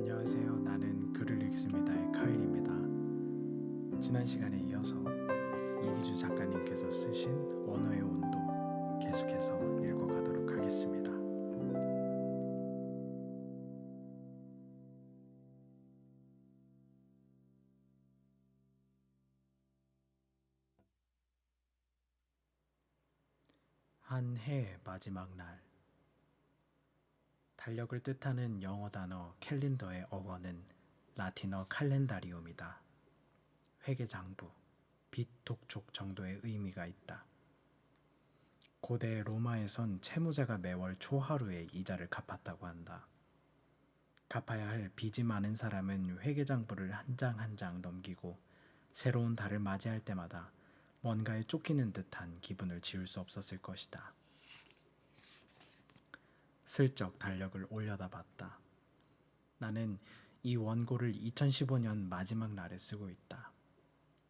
안녕하세요. 나는 글을 읽습니다의 카일입니다. 지난 시간에 이어서 이기주 작가님께서 쓰신 언어의 온도 계속해서 읽어가도록 하겠습니다. 한 해의 마지막 날, 달력을 뜻하는 영어 단어 캘린더의 어원은 라틴어 칼렌다리움이다. 회계장부, 빚 독촉 정도의 의미가 있다. 고대 로마에선 채무자가 매월 초하루에 이자를 갚았다고 한다. 갚아야 할 빚이 많은 사람은 회계장부를 한 장 한 장 넘기고 새로운 달을 맞이할 때마다 뭔가에 쫓기는 듯한 기분을 지울 수 없었을 것이다. 슬쩍 달력을 올려다봤다. 나는 이 원고를 2015년 마지막 날에 쓰고 있다.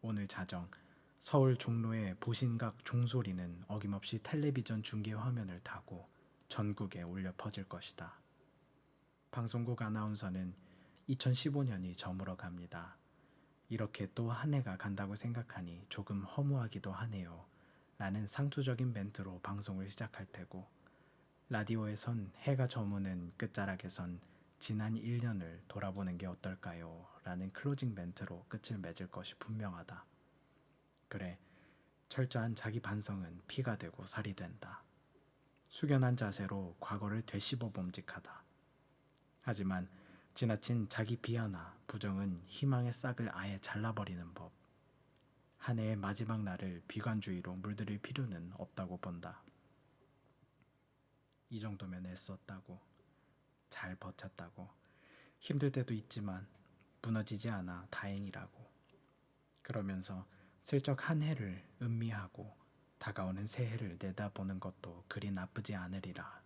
오늘 자정 서울 종로의 보신각 종소리는 어김없이 텔레비전 중계 화면을 타고 전국에 울려 퍼질 것이다. 방송국 아나운서는 2015년이 저물어 갑니다. 이렇게 또 한 해가 간다고 생각하니 조금 허무하기도 하네요. 라는 상투적인 멘트로 방송을 시작할 테고, 라디오에선 해가 저무는 끝자락에선 지난 1년을 돌아보는 게 어떨까요? 라는 클로징 멘트로 끝을 맺을 것이 분명하다. 그래, 철저한 자기 반성은 피가 되고 살이 된다. 숙연한 자세로 과거를 되씹어 봄직하다. 하지만 지나친 자기 비하나 부정은 희망의 싹을 아예 잘라버리는 법. 한 해의 마지막 날을 비관주의로 물들일 필요는 없다고 본다. 이 정도면 애썼다고, 잘 버텼다고, 힘들 때도 있지만 무너지지 않아 다행이라고. 그러면서 슬쩍 한 해를 음미하고 다가오는 새해를 내다보는 것도 그리 나쁘지 않으리라.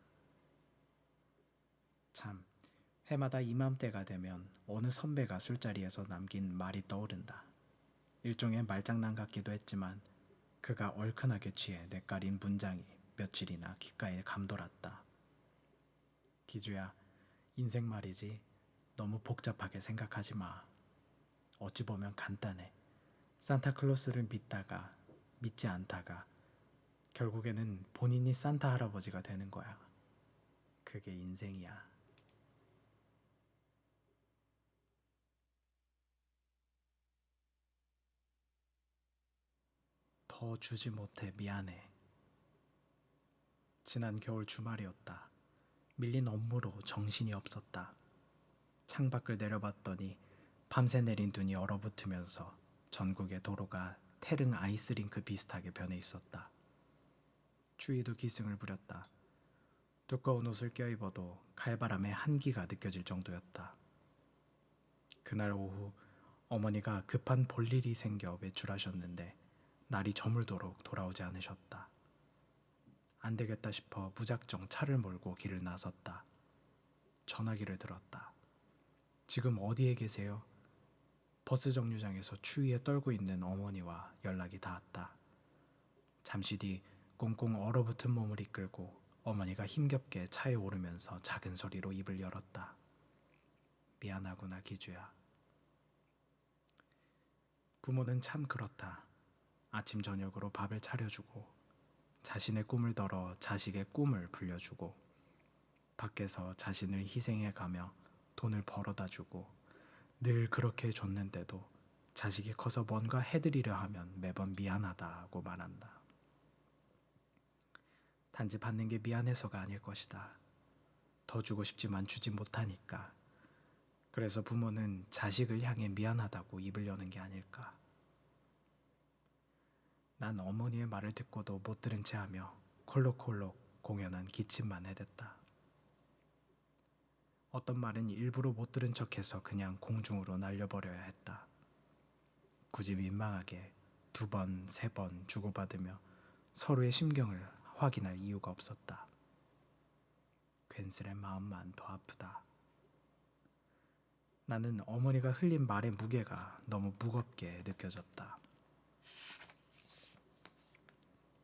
참, 해마다 이맘때가 되면 어느 선배가 술자리에서 남긴 말이 떠오른다. 일종의 말장난 같기도 했지만 그가 얼큰하게 취해 내깔인 문장이 며칠이나 귓가에 감돌았다. 기주야, 인생 말이지 너무 복잡하게 생각하지 마. 어찌 보면 간단해. 산타클로스를 믿다가 믿지 않다가 결국에는 본인이 산타 할아버지가 되는 거야. 그게 인생이야. 더 주지 못해 미안해. 지난 겨울 주말이었다. 밀린 업무로 정신이 없었다. 창밖을 내려봤더니 밤새 내린 눈이 얼어붙으면서 전국의 도로가 태릉 아이스링크 비슷하게 변해 있었다. 추위도 기승을 부렸다. 두꺼운 옷을 껴입어도 칼바람의 한기가 느껴질 정도였다. 그날 오후 어머니가 급한 볼일이 생겨 외출하셨는데 날이 저물도록 돌아오지 않으셨다. 안 되겠다 싶어 무작정 차를 몰고 길을 나섰다. 전화기를 들었다. 지금 어디에 계세요? 버스 정류장에서 추위에 떨고 있는 어머니와 연락이 닿았다. 잠시 뒤 꽁꽁 얼어붙은 몸을 이끌고 어머니가 힘겹게 차에 오르면서 작은 소리로 입을 열었다. 미안하구나 기주야. 부모는 참 그렇다. 아침 저녁으로 밥을 차려주고 자신의 꿈을 덜어 자식의 꿈을 불려주고 밖에서 자신을 희생해가며 돈을 벌어다 주고 늘 그렇게 해줬는데도 자식이 커서 뭔가 해드리려 하면 매번 미안하다고 말한다. 단지 받는 게 미안해서가 아닐 것이다. 더 주고 싶지만 주지 못하니까. 그래서 부모는 자식을 향해 미안하다고 입을 여는 게 아닐까. 난 어머니의 말을 듣고도 못 들은 채 하며 콜록콜록 공연한 기침만 해댔다. 어떤 말은 일부러 못 들은 척해서 그냥 공중으로 날려버려야 했다. 굳이 민망하게 2번, 3번 주고받으며 서로의 심경을 확인할 이유가 없었다. 괜스레 마음만 더 아프다. 나는 어머니가 흘린 말의 무게가 너무 무겁게 느껴졌다.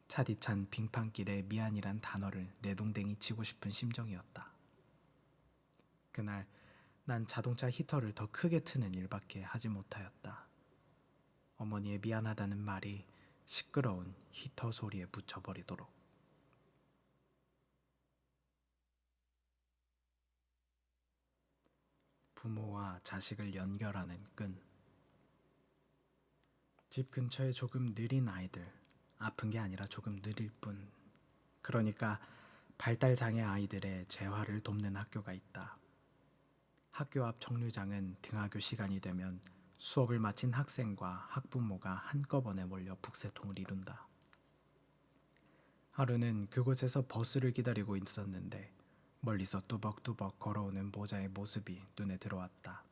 차디찬 빙판길에 미안이란 단어를 내동댕이 치고 싶은 심정이었다. 그날 난 자동차 히터를 더 크게 트는 일밖에 하지 못하였다. 어머니의 미안하다는 말이 시끄러운 히터 소리에 묻혀버리도록. 부모와 자식을 연결하는 끈. 집 근처에 조금 느린 아이들, 아픈 게 아니라 조금 느릴 뿐. 그러니까 발달장애 아이들의 재활을 돕는 학교가 있다. 학교 앞 정류장은 등하교 시간이 되면 수업을 마친 학생과 학부모가 한꺼번에 몰려 북새통을 이룬다. 하루는 그곳에서 버스를 기다리고 있었는데 멀리서 뚜벅뚜벅 걸어오는 모자의 모습이 눈에 들어왔다.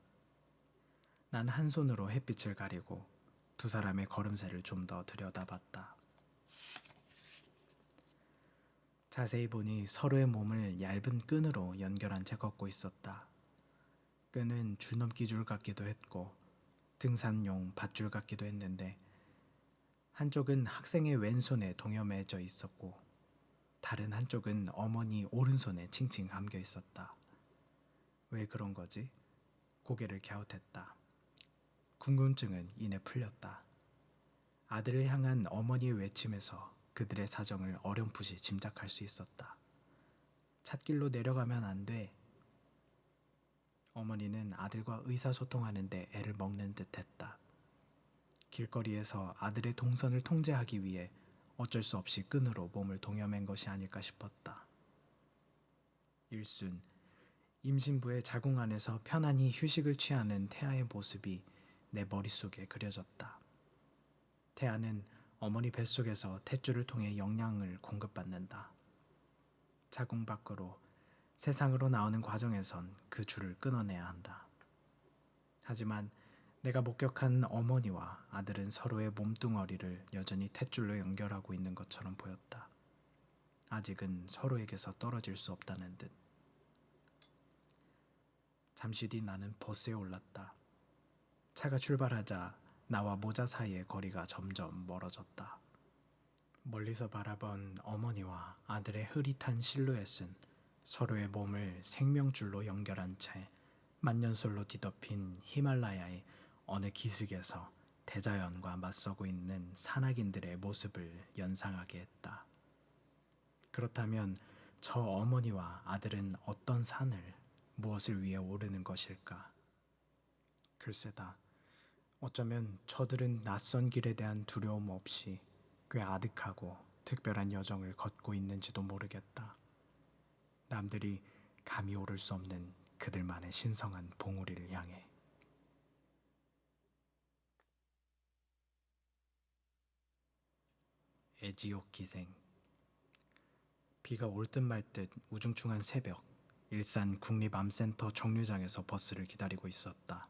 난 한 손으로 햇빛을 가리고 두 사람의 걸음새를 좀 더 들여다봤다. 자세히 보니 서로의 몸을 얇은 끈으로 연결한 채 걷고 있었다. 끈은 줄넘기 줄 같기도 했고 등산용 밧줄 같기도 했는데 한쪽은 학생의 왼손에 동여매져 있었고 다른 한쪽은 어머니 오른손에 칭칭 감겨 있었다. 왜 그런 거지? 고개를 갸웃했다. 궁금증은 이내 풀렸다. 아들을 향한 어머니의 외침에서 그들의 사정을 어렴풋이 짐작할 수 있었다. 찻길로 내려가면 안 돼. 어머니는 아들과 의사소통하는데 애를 먹는 듯했다. 길거리에서 아들의 동선을 통제하기 위해 어쩔 수 없이 끈으로 몸을 동여맨 것이 아닐까 싶었다. 일순, 임신부의 자궁 안에서 편안히 휴식을 취하는 태아의 모습이 내 머릿속에 그려졌다. 태아는 어머니 뱃속에서 탯줄을 통해 영양을 공급받는다. 자궁 밖으로 세상으로 나오는 과정에선 그 줄을 끊어내야 한다. 하지만 내가 목격한 어머니와 아들은 서로의 몸뚱어리를 여전히 탯줄로 연결하고 있는 것처럼 보였다. 아직은 서로에게서 떨어질 수 없다는 듯. 잠시 뒤 나는 버스에 올랐다. 차가 출발하자 나와 모자 사이의 거리가 점점 멀어졌다. 멀리서 바라본 어머니와 아들의 흐릿한 실루엣은 서로의 몸을 생명줄로 연결한 채 만년설로 뒤덮인 히말라야의 어느 기슭에서 대자연과 맞서고 있는 산악인들의 모습을 연상하게 했다. 그렇다면 저 어머니와 아들은 어떤 산을, 무엇을 위해 오르는 것일까? 글쎄다. 어쩌면 저들은 낯선 길에 대한 두려움 없이 꽤 아득하고 특별한 여정을 걷고 있는지도 모르겠다. 남들이 감히 오를 수 없는 그들만의 신성한 봉우리를 향해. 애지옥 기생. 비가 올 듯 말 듯 우중충한 새벽, 일산 국립암센터 정류장에서 버스를 기다리고 있었다.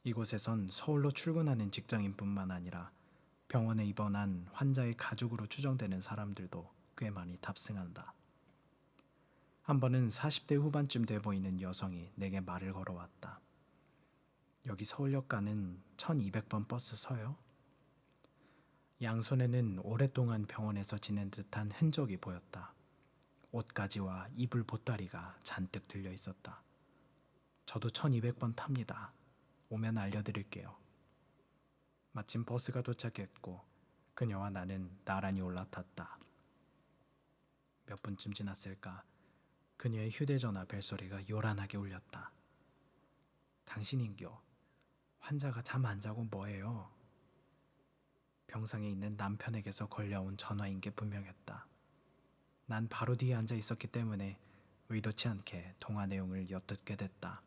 이곳에선 서울로 출근하는 직장인뿐만 아니라 병원에 입원한 환자의 가족으로 추정되는 사람들도 꽤 많이 탑승한다. 한 번은 40대 후반쯤 돼 보이는 여성이 내게 말을 걸어왔다. 여기 서울역 가는 1200번 버스 서요? 양손에는 오랫동안 병원에서 지낸 듯한 흔적이 보였다. 옷가지와 이불 보따리가 잔뜩 들려 있었다. 저도 1200번 탑니다. 오면 알려드릴게요. 마침 버스가 도착했고 그녀와 나는 나란히 올라탔다. 몇 분쯤 지났을까 그녀의 휴대전화 벨소리가 요란하게 울렸다. 당신인겨? 환자가 잠 안 자고 뭐해요? 병상에 있는 남편에게서 걸려온 전화인 게 분명했다. 난 바로 뒤에 앉아 있었기 때문에 의도치 않게 통화 내용을 엿듣게 됐다.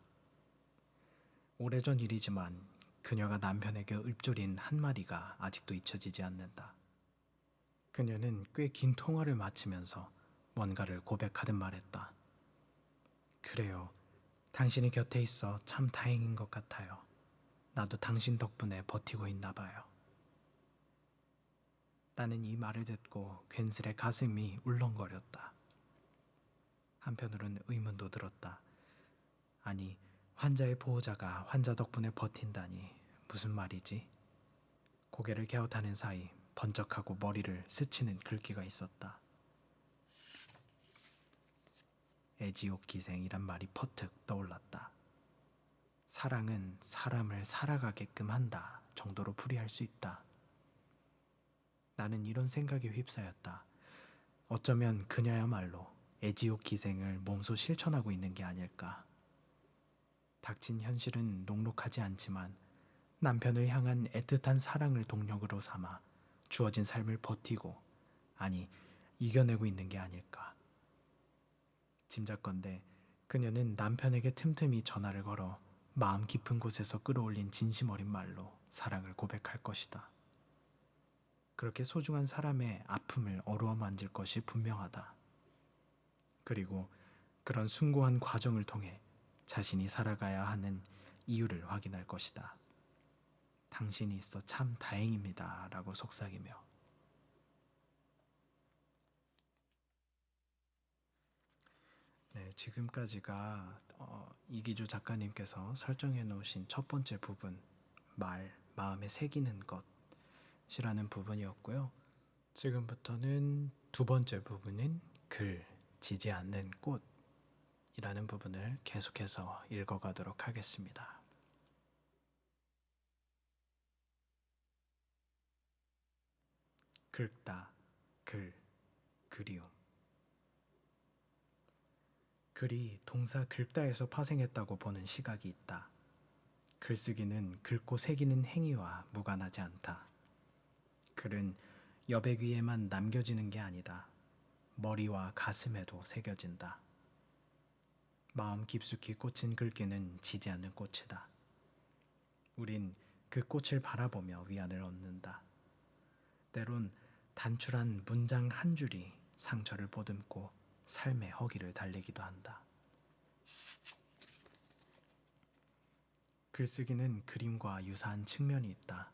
오래전 일이지만 그녀가 남편에게 읊조린 한마디가 아직도 잊혀지지 않는다. 그녀는 꽤 긴 통화를 마치면서 뭔가를 고백하듯 말했다. 그래요. 당신이 곁에 있어 참 다행인 것 같아요. 나도 당신 덕분에 버티고 있나 봐요. 나는 이 말을 듣고 괜스레 가슴이 울렁거렸다. 한편으론 의문도 들었다. 아니, 환자의 보호자가 환자 덕분에 버틴다니 무슨 말이지? 고개를 갸웃하는 사이 번쩍하고 머리를 스치는 글귀가 있었다. 애지옥 기생이란 말이 퍼뜩 떠올랐다. 사랑은 사람을 살아가게끔 한다 정도로 풀이할 수 있다. 나는 이런 생각에 휩싸였다. 어쩌면 그녀야말로 애지옥 기생을 몸소 실천하고 있는 게 아닐까. 닥친 현실은 녹록하지 않지만 남편을 향한 애틋한 사랑을 동력으로 삼아 주어진 삶을 버티고, 아니, 이겨내고 있는 게 아닐까. 짐작건대 그녀는 남편에게 틈틈이 전화를 걸어 마음 깊은 곳에서 끌어올린 진심 어린 말로 사랑을 고백할 것이다. 그렇게 소중한 사람의 아픔을 어루만질 것이 분명하다. 그리고 그런 숭고한 과정을 통해 자신이 살아가야 하는 이유를 확인할 것이다. 당신이 있어 참 다행입니다 라고 속삭이며. 네, 지금까지가 이기주 작가님께서 설정해 놓으신 첫 번째 부분, 마음에 새기는 것이라는 부분이었고요. 지금부터는 두 번째 부분인 지지 않는 꽃이라는 부분을 계속해서 읽어가도록 하겠습니다. 긁다, 그리움. 글이 동사 긁다에서 파생했다고 보는 시각이 있다. 글쓰기는 긁고 새기는 행위와 무관하지 않다. 글은 여백 위에만 남겨지는 게 아니다. 머리와 가슴에도 새겨진다. 마음 깊숙이 꽂힌 글귀는 지지 않는 꽃이다. 우린 그 꽃을 바라보며 위안을 얻는다. 때론 단출한 문장 한 줄이 상처를 보듬고 삶의 허기를 달래기도 한다. 글쓰기는 그림과 유사한 측면이 있다.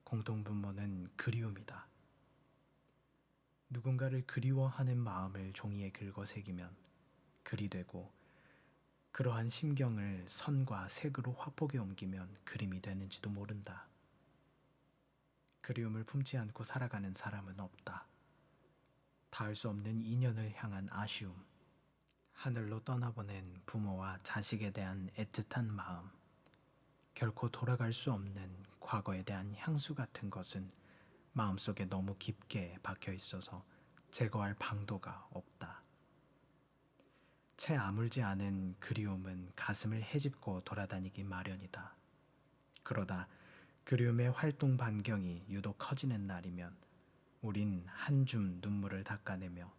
공통분모는 그리움이다. 누군가를 그리워하는 마음을 종이에 긁어 새기면 글이 되고, 그러한 심경을 선과 색으로 화폭에 옮기면 그림이 되는지도 모른다. 그리움을 품지 않고 살아가는 사람은 없다. 닿을 수 없는 인연을 향한 아쉬움, 하늘로 떠나보낸 부모와 자식에 대한 애틋한 마음, 결코 돌아갈 수 없는 과거에 대한 향수 같은 것은 마음속에 너무 깊게 박혀 있어서 제거할 방도가 없다. 채 아물지 않은 그리움은 가슴을 헤집고 돌아다니기 마련이다. 그러다 그리움의 활동 반경이 유독 커지는 날이면 우린 한 줌 눈물을 닦아내며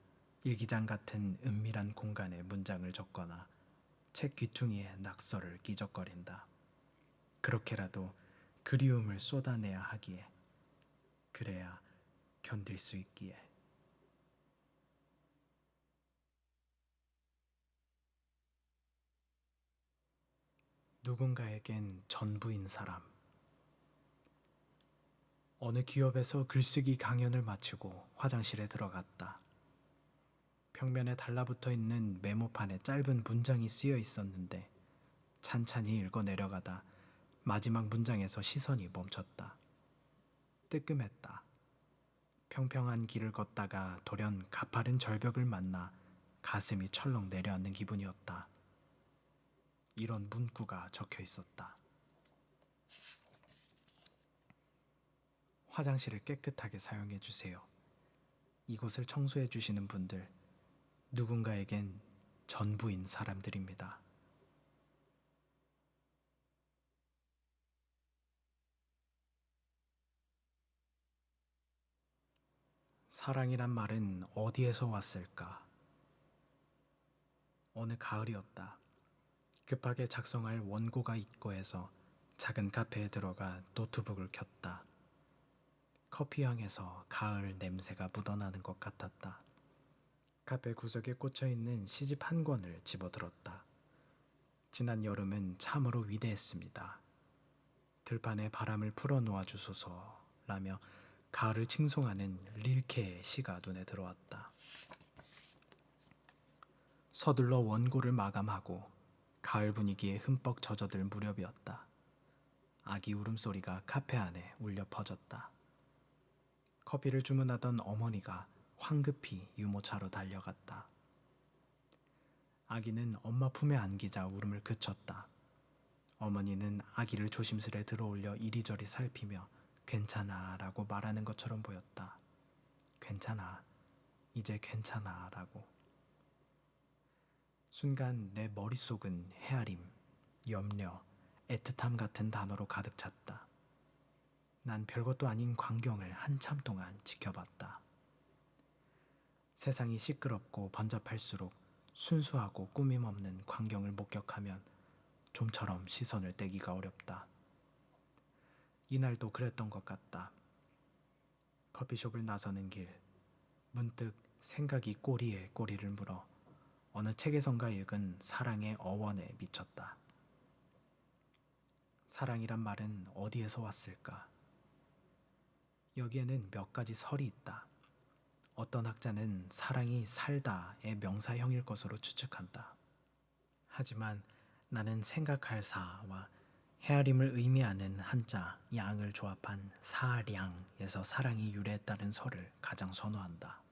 일기장 같은 은밀한 공간에 문장을 적거나 책 귀퉁이에 낙서를 끼적거린다. 그렇게라도 그리움을 쏟아내야 하기에, 그래야 견딜 수 있기에. 누군가에겐 전부인 사람. 어느 기업에서 글쓰기 강연을 마치고 화장실에 들어갔다. 벽면에 달라붙어 있는 메모판에 짧은 문장이 쓰여 있었는데 찬찬히 읽어 내려가다 마지막 문장에서 시선이 멈췄다. 뜨끔했다. 평평한 길을 걷다가 돌연 가파른 절벽을 만나 가슴이 철렁 내려앉는 기분이었다. 이런 문구가 적혀 있었다. 화장실을 깨끗하게 사용해 주세요. 이곳을 청소해 주시는 분들, 누군가에겐 전부인 사람들입니다. 사랑이란 말은 어디에서 왔을까? 어느 가을이었다. 급하게 작성할 원고가 있고 해서 작은 카페에 들어가 노트북을 켰다. 커피향에서 가을 냄새가 묻어나는 것 같았다. 카페 구석에 꽂혀있는 시집 한 권을 집어들었다. 지난 여름은 참으로 위대했습니다. 들판에 바람을 풀어 놓아주소서라며 가을을 칭송하는 릴케의 시가 눈에 들어왔다. 서둘러 원고를 마감하고 가을 분위기에 흠뻑 젖어들 무렵이었다. 아기 울음소리가 카페 안에 울려 퍼졌다. 커피를 주문하던 어머니가 황급히 유모차로 달려갔다. 아기는 엄마 품에 안기자 울음을 그쳤다. 어머니는 아기를 조심스레 들어올려 이리저리 살피며 괜찮아 라고 말하는 것처럼 보였다. 괜찮아, 이제 괜찮아 라고. 순간 내 머릿속은 헤아림, 염려, 애틋함 같은 단어로 가득 찼다. 난 별것도 아닌 광경을 한참 동안 지켜봤다. 세상이 시끄럽고 번잡할수록 순수하고 꾸밈없는 광경을 목격하면 좀처럼 시선을 떼기가 어렵다. 이날도 그랬던 것 같다. 커피숍을 나서는 길, 문득 생각이 꼬리에 꼬리를 물어 어느 책에선가 읽은 사랑의 어원에 미쳤다. 사랑이란 말은 어디에서 왔을까? 여기에는 몇 가지 설이 있다. 어떤 학자는 사랑이 살다의 명사형일 것으로 추측한다. 하지만 나는 생각할 사와 헤아림을 의미하는 한자 양을 조합한 사량에서 사랑이 유래했다는 설을 가장 선호한다.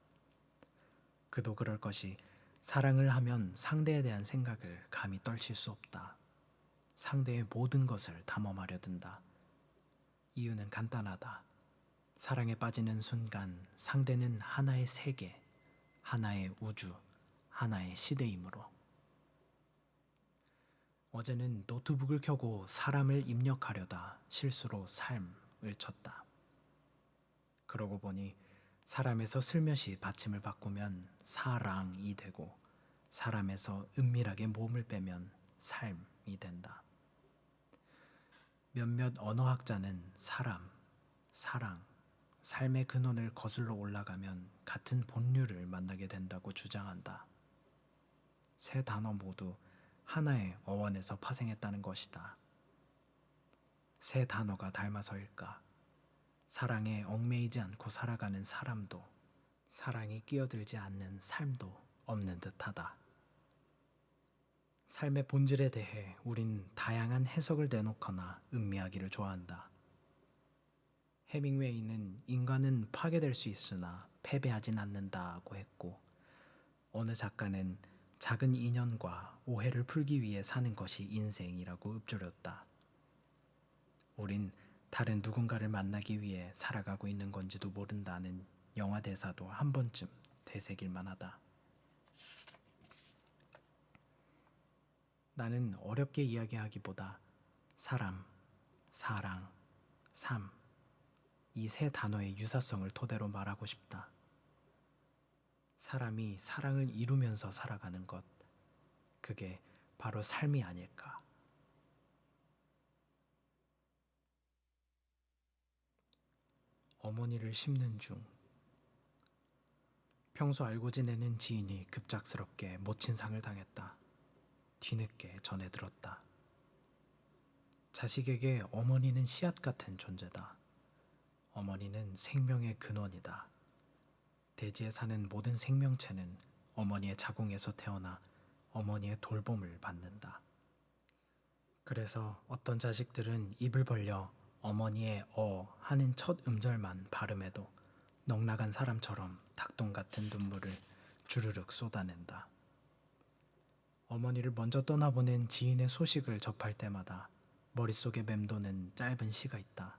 그도 그럴 것이 사랑을 하면 상대에 대한 생각을 감히 떨칠 수 없다. 상대의 모든 것을 탐험하려 든다. 이유는 간단하다. 사랑에 빠지는 순간 상대는 하나의 세계, 하나의 우주, 하나의 시대이므로. 어제는 노트북을 켜고 사람을 입력하려다 실수로 삶을 쳤다. 그러고 보니 사람에서 슬며시 받침을 바꾸면 사랑이 되고 사람에서 은밀하게 몸을 빼면 삶이 된다. 몇몇 언어학자는 사람, 사랑, 삶의 근원을 거슬러 올라가면 같은 본류를 만나게 된다고 주장한다. 세 단어 모두 하나의 어원에서 파생했다는 것이다. 세 단어가 닮아서일까? 사랑에 얽매이지 않고 살아가는 사람도, 사랑이 끼어들지 않는 삶도 없는 듯하다. 삶의 본질에 대해 우린 다양한 해석을 내놓거나 음미하기를 좋아한다. 해밍웨이는 인간은 파괴될 수 있으나 패배하진 않는다고 했고, 어느 작가는 작은 인연과 오해를 풀기 위해 사는 것이 인생이라고 읊조렸다. 우린 다른 누군가를 만나기 위해 살아가고 있는 건지도 모른다는 영화 대사도 한 번쯤 되새길 만하다. 나는 어렵게 이야기하기보다 사람, 사랑, 삶, 이 세 단어의 유사성을 토대로 말하고 싶다. 사람이 사랑을 이루면서 살아가는 것, 그게 바로 삶이 아닐까. 어머니를 씹는 중. 평소 알고 지내는 지인이 급작스럽게 모친상을 당했다. 뒤늦게 전해 들었다. 자식에게 어머니는 씨앗 같은 존재다. 어머니는 생명의 근원이다. 대지에 사는 모든 생명체는 어머니의 자궁에서 태어나 어머니의 돌봄을 받는다. 그래서 어떤 자식들은 입을 벌려 어머니의 하는 첫 음절만 발음해도 넋나간 사람처럼 닭똥 같은 눈물을 주르륵 쏟아낸다. 어머니를 먼저 떠나보낸 지인의 소식을 접할 때마다 머릿속에 맴도는 짧은 시가 있다.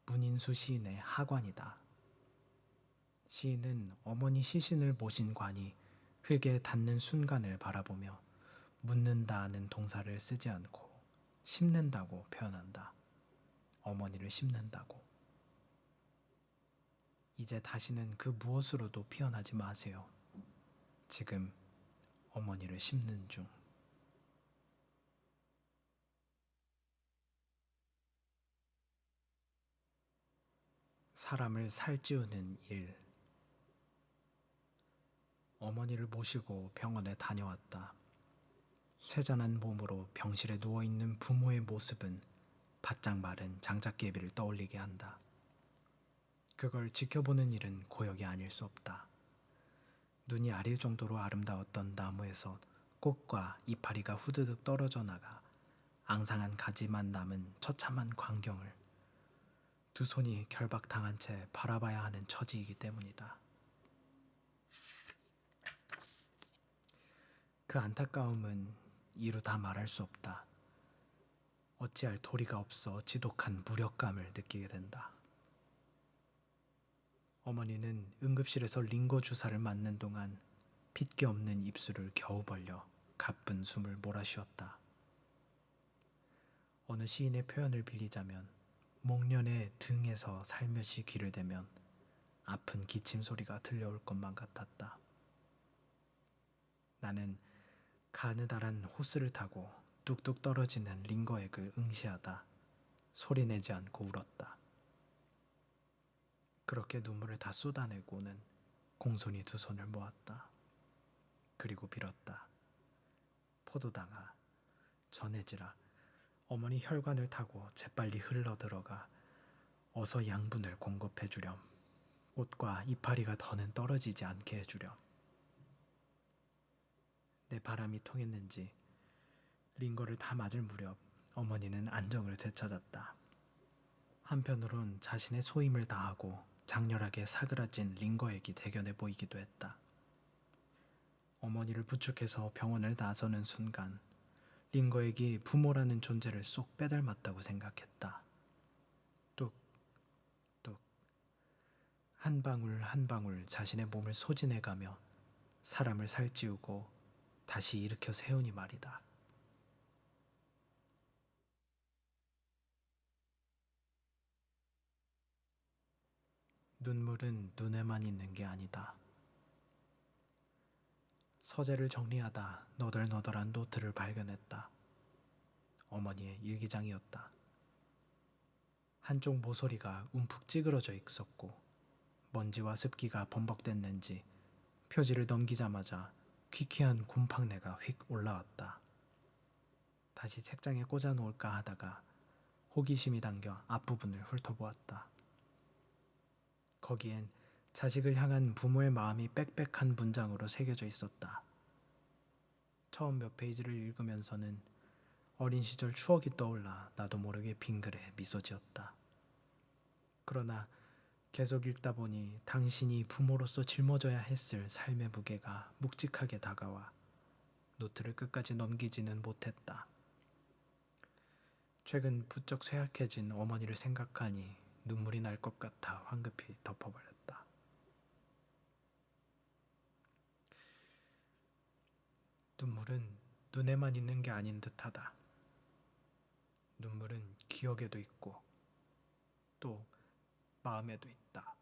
문인수 시인의 하관이다. 시인은 어머니 시신을 모신 관이 흙에 닿는 순간을 바라보며 묻는다는 동사를 쓰지 않고 씹는다고 표현한다. 어머니를 씹는다고. 이제 다시는 그 무엇으로도 피어나지 마세요. 지금 어머니를 씹는 중. 사람을 살찌우는 일. 어머니를 모시고 병원에 다녀왔다. 쇠잔한 몸으로 병실에 누워있는 부모의 모습은 바짝 마른 장작개비를 떠올리게 한다. 그걸 지켜보는 일은 고역이 아닐 수 없다. 눈이 아릴 정도로 아름다웠던 나무에서 꽃과 이파리가 후드득 떨어져 나가 앙상한 가지만 남은 처참한 광경을 두 손이 결박당한 채 바라봐야 하는 처지이기 때문이다. 그 안타까움은 이루 다 말할 수 없다. 어찌할 도리가 없어 지독한 무력감을 느끼게 된다. 어머니는 응급실에서 링거 주사를 맞는 동안 핏기 없는 입술을 겨우 벌려 가쁜 숨을 몰아쉬었다. 어느 시인의 표현을 빌리자면 목련의 등에서 살며시 귀를 대면 아픈 기침 소리가 들려올 것만 같았다. 나는 가느다란 호스를 타고 뚝뚝 떨어지는 링거액을 응시하다 소리내지 않고 울었다. 그렇게 눈물을 다 쏟아내고는 공손히 두 손을 모았다. 그리고 빌었다. 포도당아, 전해지라. 어머니 혈관을 타고 재빨리 흘러들어가 어서 양분을 공급해 주렴. 꽃과 이파리가 더는 떨어지지 않게 해주렴. 내 바람이 통했는지 링거를 다 맞을 무렵 어머니는 안정을 되찾았다. 한편으론 자신의 소임을 다하고 장렬하게 사그라진 링거액이 대견해 보이기도 했다. 어머니를 부축해서 병원을 나서는 순간 링거액이 부모라는 존재를 쏙 빼닮았다고 생각했다. 뚝, 뚝. 한 방울 한 방울 자신의 몸을 소진해가며 사람을 살찌우고 다시 일으켜 세우니 말이다. 눈물은 눈에만 있는 게 아니다. 서재를 정리하다 너덜너덜한 노트를 발견했다. 어머니의 일기장이었다. 한쪽 모서리가 움푹 찌그러져 있었고 먼지와 습기가 범벅됐는지 표지를 넘기자마자 퀴퀴한 곰팡내가 휙 올라왔다. 다시 책장에 꽂아 놓을까 하다가 호기심이 당겨 앞부분을 훑어보았다. 거기엔 자식을 향한 부모의 마음이 빽빽한 문장으로 새겨져 있었다. 처음 몇 페이지를 읽으면서는 어린 시절 추억이 떠올라 나도 모르게 빙그레 미소 지었다. 그러나 계속 읽다 보니 당신이 부모로서 짊어져야 했을 삶의 무게가 묵직하게 다가와 노트를 끝까지 넘기지는 못했다. 최근 부쩍 쇠약해진 어머니를 생각하니 눈물이 날 것 같아 황급히 덮어버렸다. 눈물은 눈에만 있는 게 아닌 듯하다. 눈물은 기억에도 있고 또 마음에도 있다.